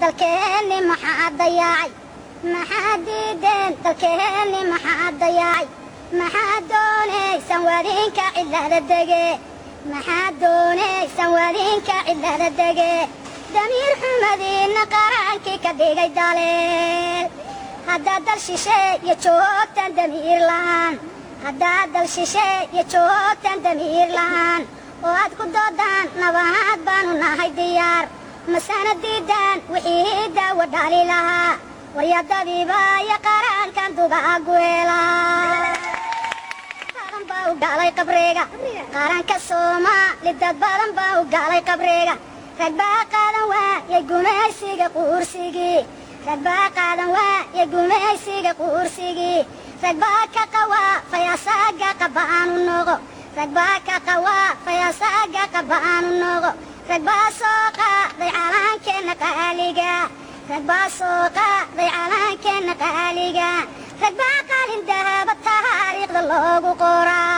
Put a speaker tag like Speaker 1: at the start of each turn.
Speaker 1: dalkeeni maxaa dayacay maxaa diideen dalkeeni maxaa dayacay maxaa doonaysan wadinka cidlada dege maxaa doonaysan wadinka cidlada dege damiir xumadiina qarankii ka dhigay daleel haddaad dal shisheeye joogtan damiir la'aan haddaad dal shisheeye joogtan damiir la'aan oo aad ku doodaan nabad baanu nahay diyaar masana diidaan wixii daawo dhali lahaa waryadabiibaya qarankan dugaagu helaa badan baa u galay qabriga qaranka Soomaali dad badan baa u galay qabriga rag baa qaadan waayay gumaysiga quursigii rag baa qaadan waayay gumaysiga quursigii rag baa ka qawaa fayasaaga qabaanu noqo rag baa ka qawaa fayasaaga qabaanu noqo rag baa soo qaaday calankeena qaaliga rag baa soo qaaday calankeena qaaliga rag baa qalin dahaba taariikhda loogu qoraa